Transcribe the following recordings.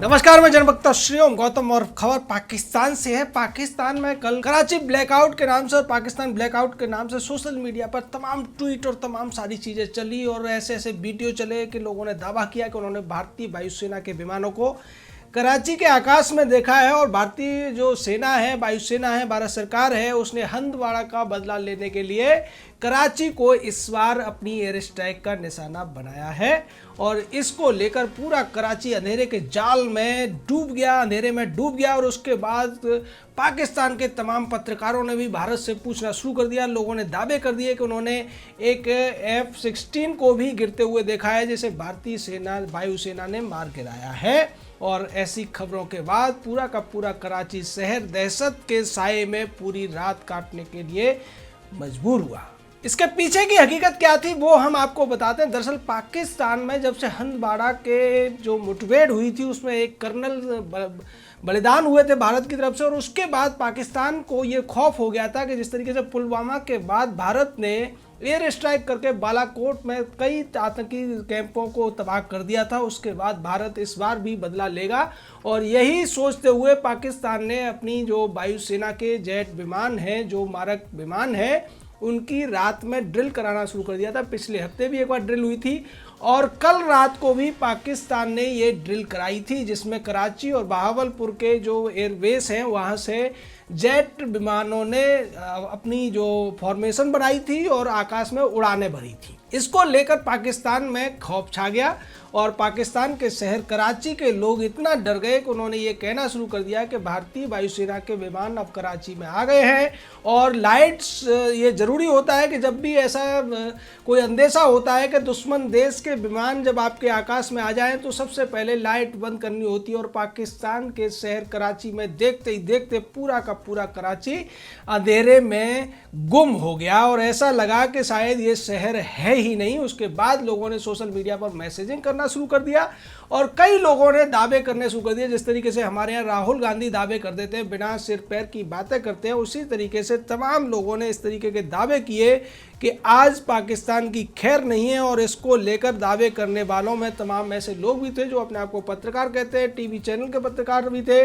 नमस्कार, मैं जनभक्त श्रीओम गौतम और खबर पाकिस्तान से है। पाकिस्तान में कल कराची ब्लैकआउट के नाम से और पाकिस्तान ब्लैकआउट के नाम से सोशल मीडिया पर तमाम ट्वीट और तमाम सारी चीज़ें चली और ऐसे ऐसे वीडियो चले कि लोगों ने दावा किया कि उन्होंने भारतीय वायुसेना के विमानों को कराची के आकाश में देखा है और भारतीय जो सेना है, वायुसेना है, भारत सरकार है, उसने हंदवाड़ा का बदला लेने के लिए कराची को इस बार अपनी एयर स्ट्राइक का निशाना बनाया है और इसको लेकर पूरा कराची अंधेरे के जाल में डूब गया, अंधेरे में डूब गया। और उसके बाद पाकिस्तान के तमाम पत्रकारों ने भी भारत से पूछना शुरू कर दिया। लोगों ने दावे कर दिए कि उन्होंने एक F-16 को भी गिरते हुए देखा है, जिसे भारतीय सेना वायुसेना ने मार गिराया है। और ऐसी खबरों के बाद पूरा का पूरा कराची शहर दहशत के साए में पूरी रात काटने के लिए मजबूर हुआ। इसके पीछे की हकीकत क्या थी वो हम आपको बताते हैं। दरअसल पाकिस्तान में जब से हंदवाड़ा के जो मुठभेड़ हुई थी उसमें एक कर्नल बलिदान हुए थे भारत की तरफ से, और उसके बाद पाकिस्तान को ये खौफ हो गया था कि जिस तरीके से पुलवामा के बाद भारत ने एयर स्ट्राइक करके बालाकोट में कई आतंकी कैंपों को तबाह कर दिया था, उसके बाद भारत इस बार भी बदला लेगा। और यही सोचते हुए पाकिस्तान ने अपनी जो वायुसेना के जेट विमान हैं, जो मारक विमान हैं, उनकी रात में ड्रिल कराना शुरू कर दिया था। पिछले हफ्ते भी एक बार ड्रिल हुई थी और कल रात को भी पाकिस्तान ने ये ड्रिल कराई थी, जिसमें कराची और बहावलपुर के जो एयरबेस हैं वहाँ से जेट विमानों ने अपनी जो फॉर्मेशन बनाई थी और आकाश में उड़ानें भरी थी। इसको लेकर पाकिस्तान में खौफ छा गया और पाकिस्तान के शहर कराची के लोग इतना डर गए कि उन्होंने ये कहना शुरू कर दिया कि भारतीय वायुसेना के विमान अब कराची में आ गए हैं। और लाइट्स, ये ज़रूरी होता है कि जब भी ऐसा कोई अंदेशा होता है कि दुश्मन देश के विमान जब आपके आकाश में आ जाएं तो सबसे पहले लाइट बंद करनी होती है। और पाकिस्तान के शहर कराची में देखते ही देखते पूरा का पूरा कराची अंधेरे में गुम हो गया और ऐसा लगा कि शायद ये शहर है ही नहीं। उसके बाद लोगों ने सोशल मीडिया पर मैसेजिंग करना शुरू कर दिया और कई लोगों ने दावे करने शुरू कर दिए। जिस तरीके से हमारे यहाँ राहुल गांधी दावे कर देते हैं, बिना सिर पैर की बातें करते हैं, उसी तरीके से तमाम लोगों ने इस तरीके के दावे किए कि आज पाकिस्तान की खैर नहीं है। और इसको लेकर दावे करने वालों में तमाम ऐसे लोग भी थे जो अपने आप को पत्रकार कहते हैं, टीवी चैनल के पत्रकार भी थे,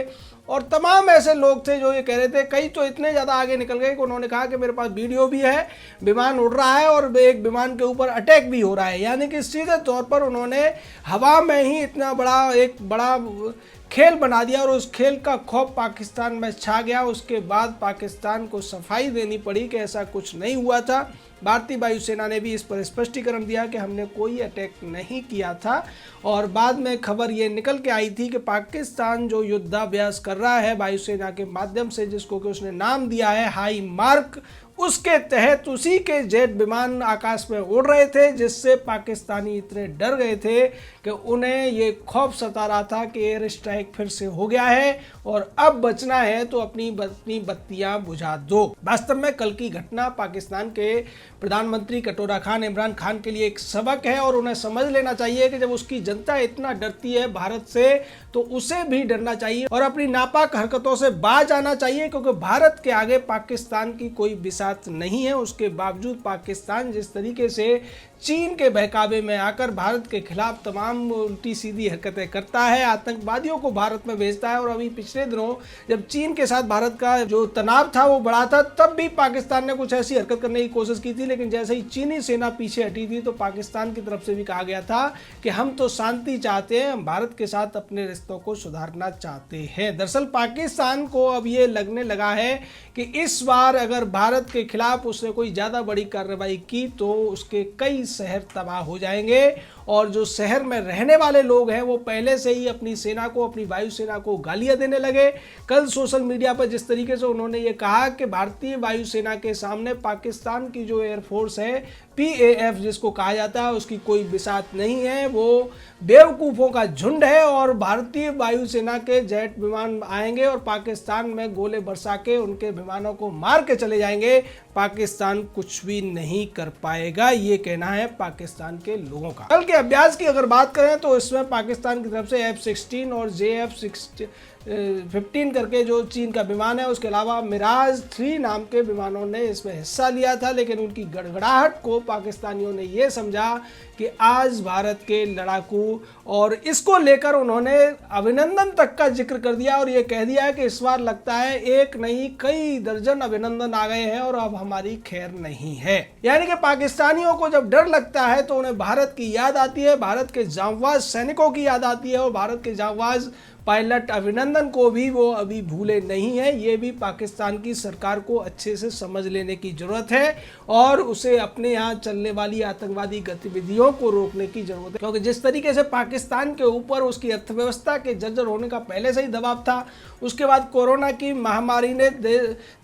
और तमाम ऐसे लोग थे जो ये कह रहे थे। कई तो इतने ज़्यादा आगे निकल गए कि उन्होंने कहा कि मेरे पास वीडियो भी है, विमान उड़ रहा है और एक विमान के ऊपर अटैक भी हो रहा है। यानी कि सीधे तौर पर उन्होंने हवा में ही इतना बड़ा खेल बना दिया और उस खेल का खौफ पाकिस्तान में छा गया। उसके बाद पाकिस्तान को सफाई देनी पड़ी कि ऐसा कुछ नहीं हुआ था। भारतीय वायुसेना ने भी इस पर स्पष्टीकरण दिया कि हमने कोई अटैक नहीं किया था। और बाद में खबर ये निकल के आई थी कि पाकिस्तान जो युद्धाभ्यास कर रहा है वायुसेना के माध्यम से, जिसको कि उसने नाम दिया है हाई मार्क, उसके तहत उसी के जेट विमान आकाश में उड़ रहे थे, जिससे पाकिस्तानी इतने डर गए थे कि उन्हें ये खौफ सता रहा था कि एयर स्ट्राइक फिर से हो गया है और अब बचना है तो अपनी बत्तियां बुझा दो। वास्तव में कल की घटना पाकिस्तान के प्रधानमंत्री कटोरा खान इमरान खान के लिए एक सबक है और उन्हें समझ लेना चाहिए कि जब उसकी जनता इतना डरती है भारत से तो उसे भी डरना चाहिए और अपनी नापाक हरकतों से बाज आना चाहिए, क्योंकि भारत के आगे पाकिस्तान की कोई बिसात नहीं है। उसके बावजूद पाकिस्तान जिस तरीके से चीन के बहकावे में आकर भारत के खिलाफ तमाम उल्टी सीधी हरकतें करता है, आतंकवादियों को भारत में भेजता है। और अभी पिछले दिनों जब चीन के साथ भारत का जो तनाव था वो बढ़ा था, तब भी पाकिस्तान ने कुछ ऐसी हरकत करने की कोशिश की थी, लेकिन जैसे ही चीनी सेना पीछे हटी थी तो पाकिस्तान की तरफ से भी कहा गया था कि हम तो शांति चाहते हैं, हम भारत के साथ अपने रिश्तों को सुधारना चाहते हैं। दरअसल पाकिस्तान को अब ये लगने लगा है कि इस बार अगर भारत के खिलाफ उसने कोई ज़्यादा बड़ी कार्रवाई की तो उसके कई शहर तबाह हो जाएंगे। और जो शहर में रहने वाले लोग हैं वो पहले से ही अपनी सेना को, अपनी वायुसेना को गालियां देने लगे। कल सोशल मीडिया पर जिस तरीके से उन्होंने ये कहा कि भारतीय वायुसेना के सामने पाकिस्तान की जो एयरफोर्स है, PAF जिसको कहा जाता है, उसकी कोई बिसात नहीं है, वो बेवकूफ़ों का झुंड है और भारतीय वायुसेना के जेट विमान आएंगे और पाकिस्तान में गोले बरसा के उनके विमानों को मार के चले जाएंगे। पाकिस्तान कुछ भी नहीं कर पाएगा, ये कहना है पाकिस्तान के लोगों का। कल के अभ्यास की अगर बात करें तो इसमें पाकिस्तान की तरफ से F-16 और JF-15 करके जो चीन का विमान है, उसके अलावा मिराज 3 नाम के विमानों ने इसमें हिस्सा लिया था। लेकिन उनकी गड़गड़ाहट को पाकिस्तानियों ने ये समझा कि आज भारत के लड़ाकू, और इसको लेकर उन्होंने अभिनंदन तक का जिक्र कर दिया और ये कह दिया कि इस बार लगता है एक नहीं कई दर्जन अभिनंदन आ गए हैं और अब हमारी खैर नहीं है। यानी कि पाकिस्तानियों को जब डर लगता है तो उन्हें भारत की याद आती है, भारत के जांबाज सैनिकों की याद आती है, और भारत के जांबाज पायलट अभिनंदन को भी वो अभी भूले नहीं है। ये भी पाकिस्तान की सरकार को अच्छे से समझ लेने की जरूरत है और उसे अपने यहाँ चलने वाली आतंकवादी गतिविधियों को रोकने की जरूरत है, क्योंकि जिस तरीके से पाकिस्तान के ऊपर उसकी अर्थव्यवस्था के जर्जर होने का पहले से ही दबाव था, उसके बाद कोरोना की महामारी ने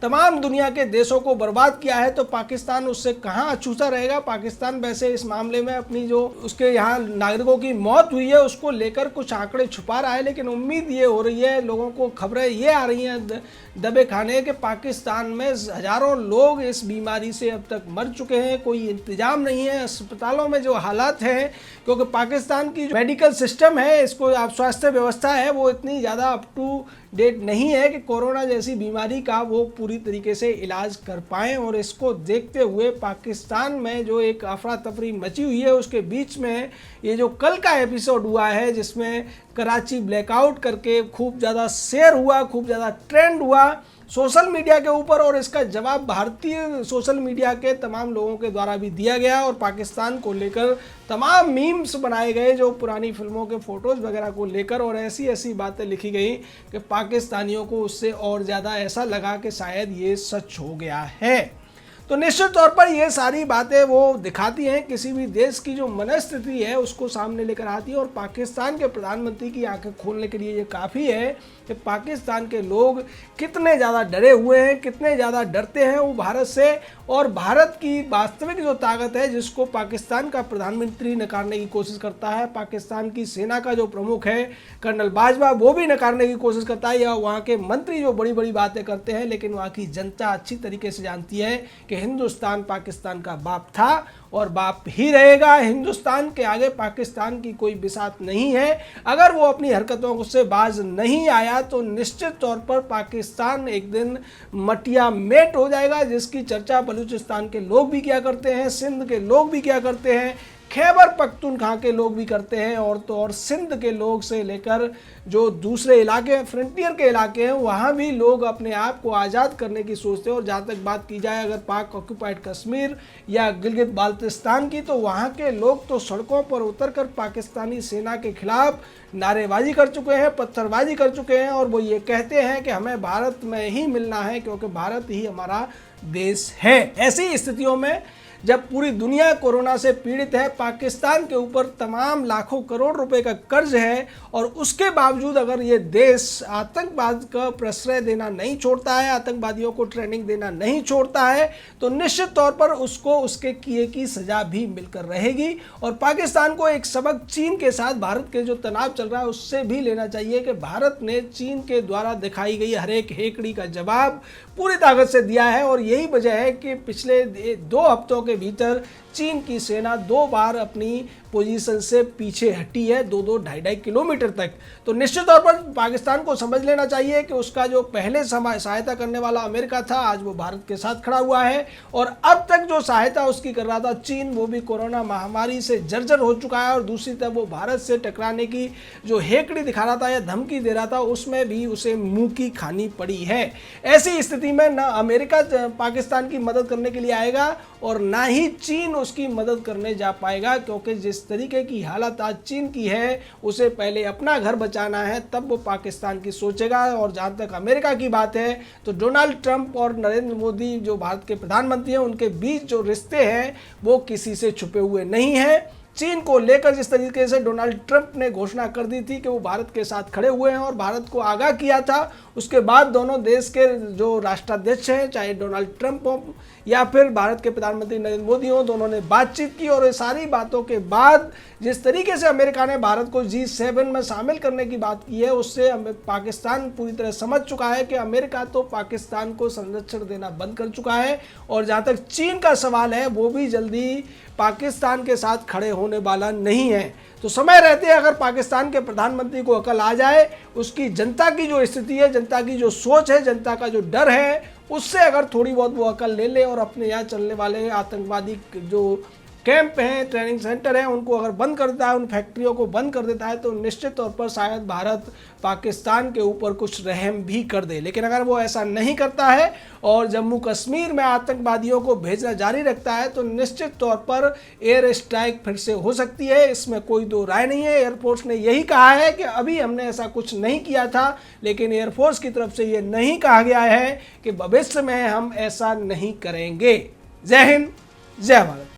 तमाम दुनिया के देशों को बर्बाद किया है, तो पाकिस्तान उससे कहाँ अछूता रहेगा। पाकिस्तान वैसे इस मामले में अपनी जो उसके यहाँ नागरिकों की मौत हुई है उसको लेकर कुछ आंकड़े छुपा रहा है, लेकिन उम्मीद ये हो रही है, लोगों को खबरें ये आ रही हैं दबे खाने कि पाकिस्तान में हजारों लोग इस बीमारी से अब तक मर चुके हैं, कोई इंतजाम नहीं है अस्पतालों में जो हालात हैं, क्योंकि पाकिस्तान की जो मेडिकल सिस्टम है, इसको आप स्वास्थ्य व्यवस्था है, वो इतनी ज़्यादा अप टू डेट नहीं है कि कोरोना जैसी बीमारी का वो पूरी तरीके से इलाज कर पाएँ। और इसको देखते हुए पाकिस्तान में जो एक अफरा तफरी मची हुई है, उसके बीच में ये जो कल का एपिसोड हुआ है जिसमें कराची ब्लैकआउट करके खूब ज़्यादा शेयर हुआ, खूब ज़्यादा ट्रेंड हुआ सोशल मीडिया के ऊपर, और इसका जवाब भारतीय सोशल मीडिया के तमाम लोगों के द्वारा भी दिया गया और पाकिस्तान को लेकर तमाम मीम्स बनाए गए जो पुरानी फिल्मों के फोटोज़ वगैरह को लेकर, और ऐसी ऐसी बातें लिखी गई कि पाकिस्तानियों को उससे और ज़्यादा ऐसा लगा कि शायद ये सच हो गया है। तो निश्चित तौर पर ये सारी बातें वो दिखाती हैं किसी भी देश की जो मनस्थिति है उसको सामने लेकर आती है, और पाकिस्तान के प्रधानमंत्री की आंखें खोलने के लिए ये काफ़ी है कि पाकिस्तान के लोग कितने ज़्यादा डरे हुए हैं, कितने ज़्यादा डरते हैं वो भारत से, और भारत की वास्तविक जो ताकत है जिसको पाकिस्तान का प्रधानमंत्री नकारने की कोशिश करता है, पाकिस्तान की सेना का जो प्रमुख है कर्नल बाजवा वो भी नकारने की कोशिश करता है, या वहाँ के मंत्री जो बड़ी बड़ी बातें करते हैं, लेकिन वहाँ की जनता अच्छी तरीके से जानती है कि हिंदुस्तान पाकिस्तान का बाप था और बाप ही रहेगा। हिंदुस्तान के आगे पाकिस्तान की कोई बिसात नहीं है। अगर वो अपनी हरकतों से बाज नहीं आया तो निश्चित तौर पर पाकिस्तान एक दिन मटिया मेट हो जाएगा, जिसकी चर्चा बलूचिस्तान के लोग भी क्या करते हैं, सिंध के लोग भी क्या करते हैं, खैबर पख्तूनख्वा के लोग भी करते हैं, और तो और सिंध के लोग से लेकर जो दूसरे इलाके फ्रंटियर के इलाके हैं वहाँ भी लोग अपने आप को आज़ाद करने की सोचते हैं। और जहाँ तक बात की जाए अगर पाक ऑक्यूपाइड कश्मीर या गिलगित बाल्टिस्तान की, तो वहाँ के लोग तो सड़कों पर उतरकर पाकिस्तानी सेना के खिलाफ नारेबाजी कर चुके हैं, पत्थरबाजी कर चुके हैं, और वो ये कहते हैं कि हमें भारत में ही मिलना है क्योंकि भारत ही हमारा देश है। ऐसी स्थितियों में जब पूरी दुनिया कोरोना से पीड़ित है, पाकिस्तान के ऊपर तमाम लाखों करोड़ रुपए का कर्ज है, और उसके बावजूद अगर ये देश आतंकवाद का प्रश्रय देना नहीं छोड़ता है, आतंकवादियों को ट्रेनिंग देना नहीं छोड़ता है, तो निश्चित तौर पर उसको उसके किए की सजा भी मिलकर रहेगी। और पाकिस्तान को एक सबक चीन के साथ भारत के जो तनाव चल रहा है उससे भी लेना चाहिए कि भारत ने चीन के द्वारा दिखाई गई हर एक हेकड़ी का जवाब पूरी ताकत से दिया है, और यही वजह है कि पिछले 2 हफ्तों के भीतर चीन की सेना 2 बार अपनी पोजीशन से पीछे हटी है, 2-2, 2.5 किलोमीटर तक। तो निश्चित तौर पर पाकिस्तान को समझ लेना चाहिए कि उसका जो पहले सहायता करने वाला अमेरिका था आज वो भारत के साथ खड़ा हुआ है, और अब तक जो सहायता उसकी कर रहा था चीन, वो भी कोरोना महामारी से जर्जर हो चुका है, और दूसरी तरफ वो भारत से टकराने की जो हेकड़ी दिखा रहा था या धमकी दे रहा था उसमें भी उसे मुंह की खानी पड़ी है। ऐसी स्थिति में न अमेरिका पाकिस्तान की मदद करने के लिए आएगा और ना ही चीन उसकी मदद करने जा पाएगा, क्योंकि जिस तरीके की हालत आज चीन की है उसे पहले अपना घर बचाना है, तब वो पाकिस्तान की सोचेगा। और जहाँ तक अमेरिका की बात है तो डोनाल्ड ट्रंप और नरेंद्र मोदी जो भारत के प्रधानमंत्री हैं उनके बीच जो रिश्ते हैं वो किसी से छुपे हुए नहीं हैं। चीन को लेकर जिस तरीके से डोनाल्ड ट्रंप ने घोषणा कर दी थी कि वो भारत के साथ खड़े हुए हैं और भारत को आगाह किया था, उसके बाद दोनों देश के जो राष्ट्राध्यक्ष हैं, चाहे डोनाल्ड ट्रंप हो या फिर भारत के प्रधानमंत्री नरेंद्र मोदी हो, दोनों ने बातचीत की और ये सारी बातों के बाद जिस तरीके से अमेरिका ने भारत को G7 में शामिल करने की बात की है, उससे पाकिस्तान पूरी तरह समझ चुका है कि अमेरिका तो पाकिस्तान को संरक्षण देना बंद कर चुका है और जहाँ तक चीन का सवाल है वो भी जल्दी पाकिस्तान के साथ खड़े होने वाला नहीं है। तो समय रहते अगर पाकिस्तान के प्रधानमंत्री को अकल आ जाए, उसकी जनता की जो स्थिति है, जनता की जो सोच है, जनता का जो डर है, उससे अगर थोड़ी बहुत वो अकल ले ले और अपने यहाँ चलने वाले आतंकवादी जो कैंप हैं, ट्रेनिंग सेंटर हैं, उनको अगर बंद कर देता है, उन फैक्ट्रियों को बंद कर देता है, तो निश्चित तौर पर शायद भारत पाकिस्तान के ऊपर कुछ रहम भी कर दे। लेकिन अगर वो ऐसा नहीं करता है और जम्मू कश्मीर में आतंकवादियों को भेजना जारी रखता है तो निश्चित तौर पर एयर स्ट्राइक फिर से हो सकती है, इसमें कोई दो राय नहीं है। एयरफोर्स ने यही कहा है कि अभी हमने ऐसा कुछ नहीं किया था, लेकिन एयरफोर्स की तरफ से ये नहीं कहा गया है कि भविष्य में हम ऐसा नहीं करेंगे। जय हिंद, जय भारत।